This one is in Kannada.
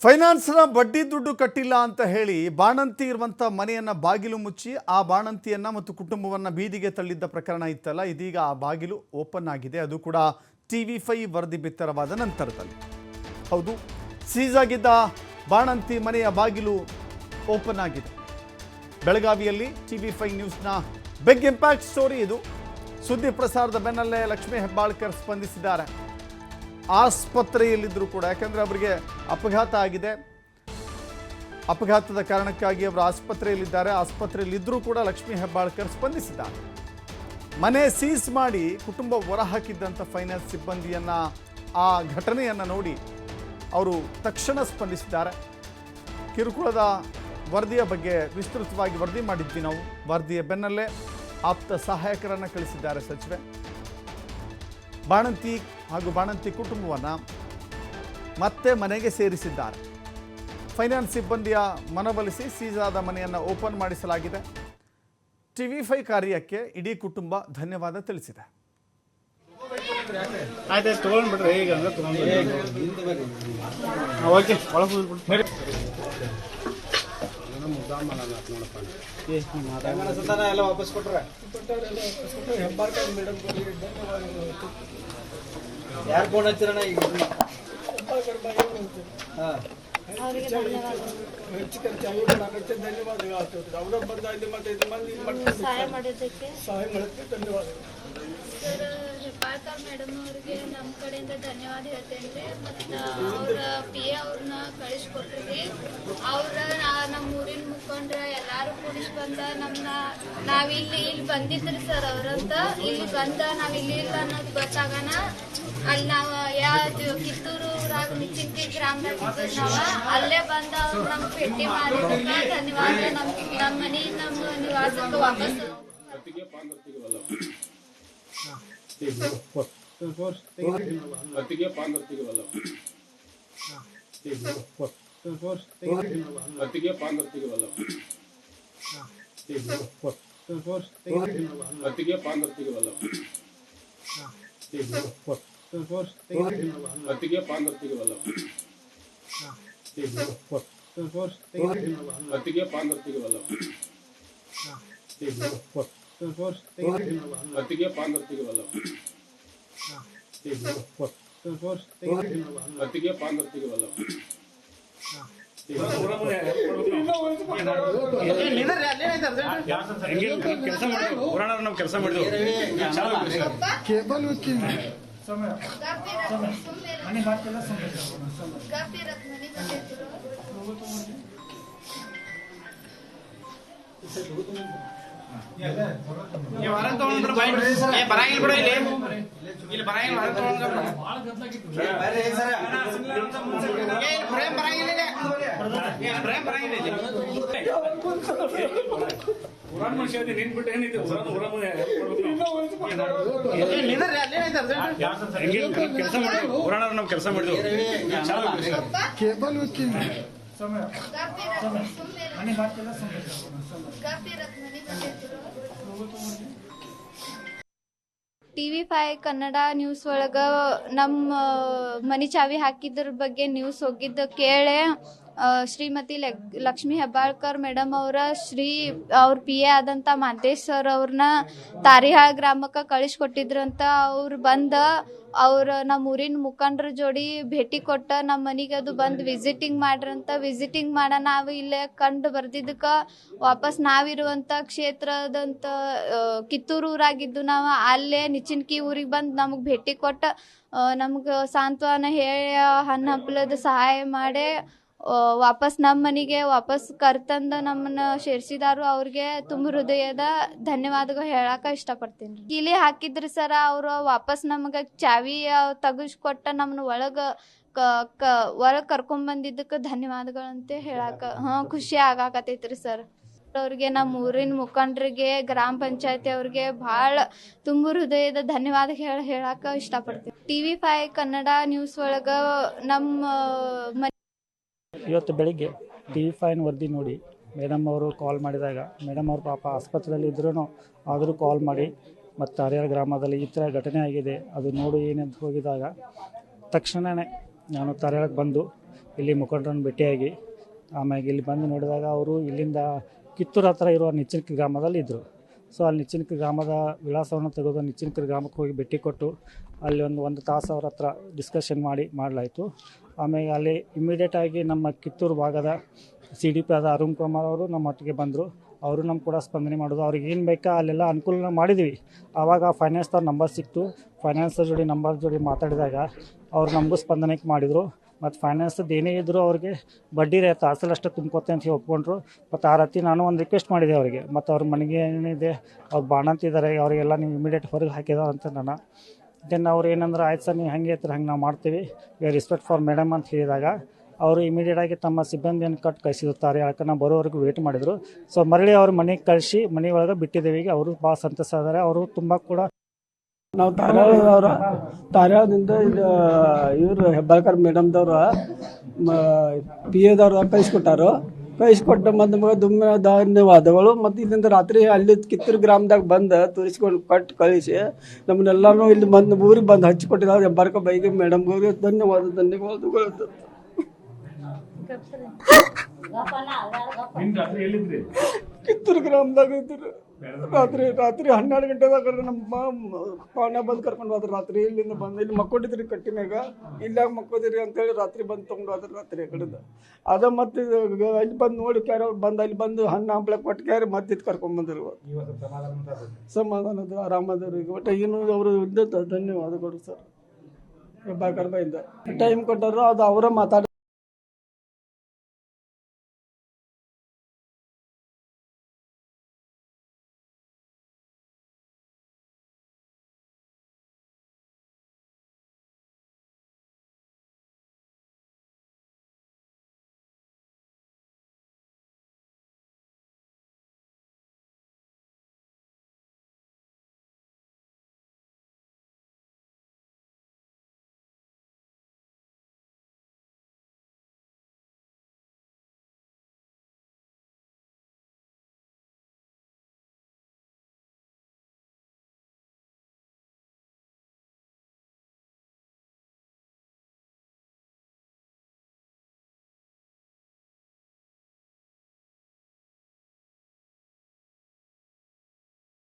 ಫೈನಾನ್ಸ್ನ ಬಡ್ಡಿ ದುಡ್ಡು ಕಟ್ಟಿಲ್ಲ ಅಂತ ಹೇಳಿ ಬಾಣಂತಿ ಇರುವಂಥ ಮನೆಯನ್ನು ಬಾಗಿಲು ಮುಚ್ಚಿ ಆ ಬಾಣಂತಿಯನ್ನು ಮತ್ತು ಕುಟುಂಬವನ್ನು ಬೀದಿಗೆ ತಳ್ಳಿದ್ದ ಪ್ರಕರಣ ಇತ್ತಲ್ಲ, ಇದೀಗ ಆ ಬಾಗಿಲು ಓಪನ್ ಆಗಿದೆ. ಅದು ಕೂಡ TV5 ವರದಿ ಬಿತ್ತರವಾದ ನಂತರದಲ್ಲಿ. ಹೌದು, ಸೀಸ್ ಆಗಿದ್ದ ಬಾಣಂತಿ ಮನೆಯ ಬಾಗಿಲು ಓಪನ್ ಆಗಿದೆ. ಬೆಳಗಾವಿಯಲ್ಲಿ TV5 ನ್ಯೂಸ್ನ ಬಿಗ್ ಇಂಪ್ಯಾಕ್ಟ್ ಸ್ಟೋರಿ ಇದು. ಸುದ್ದಿ ಪ್ರಸಾರದ ಬೆನ್ನಲ್ಲೇ ಲಕ್ಷ್ಮೀ ಹೆಬ್ಬಾಳ್ಕರ್ ಸ್ಪಂದಿಸಿದ್ದಾರೆ. ಆಸ್ಪತ್ರೆಯಲ್ಲಿದ್ದರೂ ಕೂಡ, ಯಾಕಂದರೆ ಅವರಿಗೆ ಅಪಘಾತ ಆಗಿದೆ, ಅಪಘಾತದ ಕಾರಣಕ್ಕಾಗಿ ಅವರು ಆಸ್ಪತ್ರೆಯಲ್ಲಿದ್ದಾರೆ. ಆಸ್ಪತ್ರೆಯಲ್ಲಿದ್ದರೂ ಕೂಡ ಲಕ್ಷ್ಮೀ ಹೆಬ್ಬಾಳ್ಕರ್ ಸ್ಪಂದಿಸಿದ್ದಾರೆ. ಮನೆ ಸೀಸ್ ಮಾಡಿ ಕುಟುಂಬ ಹೊರಹಾಕಿದ್ದಂಥ ಫೈನಾನ್ಸ್ ಸಿಬ್ಬಂದಿಯನ್ನು, ಆ ಘಟನೆಯನ್ನು ನೋಡಿ ಅವರು ತಕ್ಷಣ ಸ್ಪಂದಿಸಿದ್ದಾರೆ. ಕಿರುಕುಳದ ವರದಿಯ ಬಗ್ಗೆ ವಿಸ್ತೃತವಾಗಿ ವರದಿ ಮಾಡಿದ್ವಿ ನಾವು. ವರದಿಯ ಬೆನ್ನಲ್ಲೇ ಆಪ್ತ ಸಹಾಯಕರನ್ನು ಕಳಿಸಿದ್ದಾರೆ ಸಚಿವೆ. ಬಾಣಂತಿ ಹಾಗೂ ಬಾಣಂತಿ ಕುಟುಂಬವನ್ನು ಮತ್ತೆ ಮನೆಗೆ ಸೇರಿಸಿದ್ದಾರೆ. ಫೈನಾನ್ಸ್ ಸಿಬ್ಬಂದಿಯ ಮನವೊಲಿಸಿ ಸೀಸಾದ ಮನೆಯನ್ನು ಓಪನ್ ಮಾಡಿಸಲಾಗಿದೆ. TV5 ಕಾರ್ಯಕ್ಕೆ ಇಡೀ ಕುಟುಂಬ ಧನ್ಯವಾದ ತಿಳಿಸಿದೆ. ಎಲ್ಲ ವಾಪಸ್ ಕೊಟ್ರೆ ಯಾರು ಫೋನ್ ಹಚ್ಚಿರಣ ಈಗ ಸಹಾಯ ಮಾಡೋದಕ್ಕೆ ಹೆಬ್ಬಾಳ್ಕರ್ ಮೇಡಮ್ ಅವ್ರಿಗೆ ನಮ್ಮ ಕಡೆಯಿಂದ ಧನ್ಯವಾದ ಹೇಳ್ತೇನೆ. ಮತ್ತು ಅವ್ರ PA ಅವ್ರನ್ನ ಕಳಿಸ್ಕೊಟ್ರಿ. ಅವ್ರ ನಮ್ಮ ಊರಿನ ಮುಖಂಡ್ರ ಎಲ್ಲಾರು ಕೂಡಿಸಿ ಬಂದ ನಾವಿಲ್ಲಿ ಬಂದಿದ್ರಿ ಸರ್. ಅವ್ರಂತ ಇಲ್ಲಿ ಬಂದ ನಾವಿಲ್ಲಿ ಇಲ್ಲ ಅನ್ನೋದು ಗೊತ್ತಾಗಣ ಅಲ್ಲಿ ನಾವು ಯಾವ ಕಿತ್ತೂರು ಊರಾಗ ನಿಚಿಂತಿ ಗ್ರಾಮದಾಗ ನಾವ ಅಲ್ಲೇ ಬಂದ ಅವ್ರು ನಮ್ಗೆ ಭೇಟಿ ಮಾಡಿದಕ್ಕೆ ಧನ್ಯವಾದ. ನಮ್ಮ ಮನೆ ನಮ್ಮ ನಿವಾಸಕ್ಕೆ ವಾಪಸ್ ಕೆಲಸ ಮಾಡಿದ್ವಿ. ಕೆಲಸ ಮಾಡಿದ್ವಿ. TV5 ಕನ್ನಡ ನ್ಯೂಸ್ ಒಳಗ ನಮ್ಮ ಮನಿ ಚಾವಿ ಹಾಕಿದ್ರ ಬಗ್ಗೆ ನ್ಯೂಸ್ ಹೋಗಿದ್ದ ಕೇಳೆ ಶ್ರೀಮತಿ ಲಕ್ಷ್ಮೀ ಹೆಬ್ಬಾಳ್ಕರ್ ಮೇಡಮ್ ಅವ್ರ PA ಆದಂಥ ಮಾಂತೇಶ್ ಸರ್ ಅವ್ರನ್ನ ತಾರಿಹಾಳ್ ಗ್ರಾಮಕ್ಕೆ ಕಳಿಸ್ಕೊಟ್ಟಿದ್ರಂತ. ಅವ್ರು ಬಂದ ನಮ್ಮ ಊರಿನ ಮುಖಂಡ್ರ ಜೋಡಿ ಭೇಟಿ ಕೊಟ್ಟ ನಮ್ಮ ಮನೆಗೆ ಅದು ಬಂದು ವಿಸಿಟಿಂಗ್ ಮಾಡ್ರಂತ. ವಿಸಿಟಿಂಗ್ ಮಾಡ ನಾವು ಇಲ್ಲೇ ಕಂಡು ಬರ್ದಿದ್ದಕ್ಕೆ ವಾಪಸ್ ನಾವಿರುವಂಥ ಕ್ಷೇತ್ರದಂತ ಕಿತ್ತೂರು ಊರಾಗಿದ್ದು ನಾವು ಅಲ್ಲೇ ನಿಚಿನ್ಕಿ ಊರಿಗೆ ಬಂದು ನಮಗೆ ಭೇಟಿ ಕೊಟ್ಟ ನಮ್ಗೆ ಸಾಂತ್ವನ ಹೇಳಿ ಹಣ್ಣು ಹಂಪಲದ ಸಹಾಯ ಮಾಡಿ ವಾಪಸ್ ನಮ್ಮ ಮನೆಗೆ ವಾಪಸ್ ಕರ್ತಂದ ನಮ್ಮನ್ನ ಸೇರಿಸಿದಾರು. ಅವ್ರಿಗೆ ತುಂಬ ಹೃದಯದ ಧನ್ಯವಾದಗಳು ಹೇಳಕ್ಕೆ ಇಷ್ಟಪಡ್ತೀನಿ. ಕೀಲಿ ಹಾಕಿದ್ರಿ ಸರ, ಅವರು ವಾಪಸ್ ನಮ್ಗೆ ಚಾವಿ ತೆಗಿಸ್ಕೊಟ್ಟ ನಮ್ಮನ್ನ ಒಳಗೆ ಕರ್ಕೊಂಡ್ಬಂದಿದ್ದಕ್ಕೆ ಧನ್ಯವಾದಗಳಂತೆ ಹೇಳಕ್ಕೆ ಖುಷಿ ಆಗಾಕತ್ತೈತ್ರಿ ಸರ್. ಅವ್ರಿಗೆ ನಮ್ಮ ಊರಿನ ಮುಖಂಡರಿಗೆ ಗ್ರಾಮ ಪಂಚಾಯತಿ ಅವ್ರಿಗೆ ಭಾಳ ತುಂಬ ಹೃದಯದ ಧನ್ಯವಾದ ಹೇಳಕ್ಕೆ ಇಷ್ಟಪಡ್ತೀನಿ. TV5 ಕನ್ನಡ ನ್ಯೂಸ್ ಒಳಗೆ ನಮ್ಮ ಇವತ್ತು ಬೆಳಿಗ್ಗೆ TV5 ವರದಿ ನೋಡಿ ಮೇಡಮ್ ಅವರು ಕಾಲ್ ಮಾಡಿದಾಗ, ಮೇಡಮ್ ಅವರು ಪಾಪ ಆಸ್ಪತ್ರೆಯಲ್ಲಿ ಇದ್ರೂ ಆದರೂ ಕಾಲ್ ಮಾಡಿ ಮತ್ತು ಹರಿಯಾಳ ಗ್ರಾಮದಲ್ಲಿ ಈ ಥರ ಘಟನೆ ಆಗಿದೆ ಅದು ನೋಡು ಏನಂತ ಹೋಗಿದಾಗ ತಕ್ಷಣವೇ ನಾನು ತರಳಕ್ಕೆ ಬಂದು ಇಲ್ಲಿ ಮುಖಂಡರನ್ನು ಭೇಟಿಯಾಗಿ ಆಮ್ಯಾಗ ಇಲ್ಲಿ ಬಂದು ನೋಡಿದಾಗ ಅವರು ಇಲ್ಲಿಂದ ಕಿತ್ತೂರು ಹತ್ರ ಇರುವ ನಿಚ್ಚಿನಕಿ ಗ್ರಾಮದಲ್ಲಿ ಇದ್ದರು. ಸೊ ಅಲ್ಲಿ ನಿಚ್ಚಿನಕಿ ಗ್ರಾಮದ ವಿಳಾಸವನ್ನು ತೆಗೆದು ನಿಚ್ಚಿನಕಿ ಗ್ರಾಮಕ್ಕೆ ಹೋಗಿ ಭೇಟಿ ಕೊಟ್ಟು ಅಲ್ಲಿ ಒಂದು ತಾಸು ಅವ್ರ ಹತ್ರ ಡಿಸ್ಕಷನ್ ಮಾಡಲಾಯಿತು. ಆಮೇಲೆ ಅಲ್ಲಿ ಇಮಿಡಿಯೇಟಾಗಿ ನಮ್ಮ ಕಿತ್ತೂರು ಭಾಗದ CDP ಆದ ಅರುಣ್ ಕುಮಾರ್ ಅವರು ನಮ್ಮ ಒಟ್ಟಿಗೆ ಬಂದರು. ಅವರು ನಮ್ಮ ಕೂಡ ಸ್ಪಂದನೆ ಮಾಡೋದು, ಅವ್ರಿಗೆ ಏನು ಬೇಕಾ ಅಲ್ಲೆಲ್ಲ ಅನುಕೂಲ ಮಾಡಿದ್ವಿ. ಆವಾಗ ಫೈನಾನ್ಸ್ದವ್ರ ನಂಬರ್ ಸಿಕ್ತು. ಫೈನಾನ್ಸ್ ಜೋಡಿ ಮಾತಾಡಿದಾಗ ಅವ್ರು ನಮಗೂ ಸ್ಪಂದನೆಗೆ ಮಾಡಿದರು. ಮತ್ತು ಫೈನಾನ್ಸ್ದು ಏನೇ ಇದ್ದರೂ ಅವ್ರಿಗೆ ಬಡ್ಡಿ ರಹಿತ ಅಸಲಷ್ಟು ತುಂಬ್ಕೊತೆ ಅಂತ ಒಪ್ಕೊಂಡ್ರು. ಮತ್ತು ಆ ರೀತಿ ನಾನು ಒಂದು ರಿಕ್ವೆಸ್ಟ್ ಮಾಡಿದೆ ಅವರಿಗೆ. ಮತ್ತು ಅವ್ರ ಮನೆಗೆ ಏನಿದೆ ಅವ್ರು ಬಾಣಂತಿದ್ದಾರೆ, ಅವರಿಗೆಲ್ಲ ನೀವು ಇಮಿಡಿಯೇಟ್ ಹೊರಗೆ ಹಾಕಿದಾರೆ ಅಂತ ನಾನು ದೆನ್ ಅವ್ರು ಏನಂದ್ರೆ ಆಯ್ತು ಸರ್ ನೀವು ಹಂಗೆ ಇರ್ತಾರೆ, ಹಂಗೆ ನಾವು ಮಾಡ್ತೀವಿ, ವಿ ರೆಸ್ಪೆಕ್ಟ್ ಫಾರ್ ಮೇಡಮ್ ಅಂತ ಹೇಳಿದಾಗ ಅವರು ಇಮಿಡಿಯೇಟಾಗಿ ತಮ್ಮ ಸಿಬ್ಬಂದಿಯನ್ನು ಕಳಿಸಿರುತ್ತಾರೆ. ಯಾಕೆ ನಾವು ಬರೋವರೆಗೂ ವೇಟ್ ಮಾಡಿದರು. ಸೊ ಮರಳಿ ಅವ್ರ ಮನೆಗೆ ಕಳಿಸಿ ಮನೆ ಒಳಗೆ ಬಿಟ್ಟಿದ್ದೇವೆ. ಈಗ ಅವರು ಭಾಳ ಸಂತಸ ಇದ್ದಾರೆ. ಅವರು ತುಂಬ ಕೂಡ ನಾವು ತಾರ್ಯಾದಿಂದ ಇವರು ಹೆಬ್ಬಾಳ್ಕರ್ ಮೇಡಮ್ದವ್ರು PAದವ್ರು ಕಳಿಸ್ಕೊಟ್ಟು ಮತ್ತು ನಮಗೆ ತುಂಬ ಧನ್ಯವಾದಗಳು. ಮತ್ತು ಇಲ್ಲಿಂದ ರಾತ್ರಿ ಅಲ್ಲಿ ಕಿತ್ತೂರು ಗ್ರಾಮದಾಗ ಬಂದು ತೋರಿಸ್ಕೊಂಡು ಕೊಟ್ಟು ಕಳಿಸಿ ನಮ್ಮನ್ನೆಲ್ಲರೂ ಇಲ್ಲಿ ಬಂದು ಊರಿಗೆ ಬಂದು ಹಚ್ಚಿಕೊಟ್ಟಿದ್ದಾರೆ. ಹೆಬ್ಬಾಳ್ಕರ್ ಬೈಗೆ ಮೇಡಮ್ಗಳಿಗೆ ಧನ್ಯವಾದಗಳು. ಕಿತ್ತೂರು ಗ್ರಾಮದಾಗ ಇದ್ರು ರಾತ್ರಿ 12 ಗಂಟೆದಾಗ ನಮ್ಮ ಪಾವನ ಬಂದು ಕರ್ಕೊಂಡು ಹೋದ್ರು. ರಾತ್ರಿ ಇಲ್ಲಿಂದ ಬಂದು ಇಲ್ಲಿ ಮಕ್ಕೊಂಡಿದ್ರಿ ಕಟ್ಟಿನಾಗ, ಇಲ್ಲಾಗ ಮಕ್ಕೋದಿರಿ ಅಂತೇಳಿ ರಾತ್ರಿ ಬಂದು ತೊಗೊಂಡು ಹೋದ್ರು. ರಾತ್ರಿ ಕಡೆದ ಅದ ಮತ್ತೆ ಇಲ್ಲಿ ಬಂದು ನೋಡಿ ಕ್ಯಾರ ಅವ್ರು ಬಂದು ಅಲ್ಲಿ ಬಂದು ಹಣ್ಣು ಹಂಪ್ಲೆ ಕೊಟ್ಟು ಕ್ಯಾರ ಮತ್ತೆ ಇದು ಕರ್ಕೊಂಡ್ಬಂದ್ರು. ಸಮಾಧಾನದ ಆರಾಮದವ್ರಿಗೆ ಒಟ್ಟು ಏನು ಅವರು ಧನ್ಯವಾದಗಳು ಸರ್. ಹೆಬ್ಬಾಳ್ಕರ್ ಬಾಯಿಂದ ಟೈಮ್ ಕೊಟ್ಟರು, ಅದು ಅವರ ಮಾತಾಡ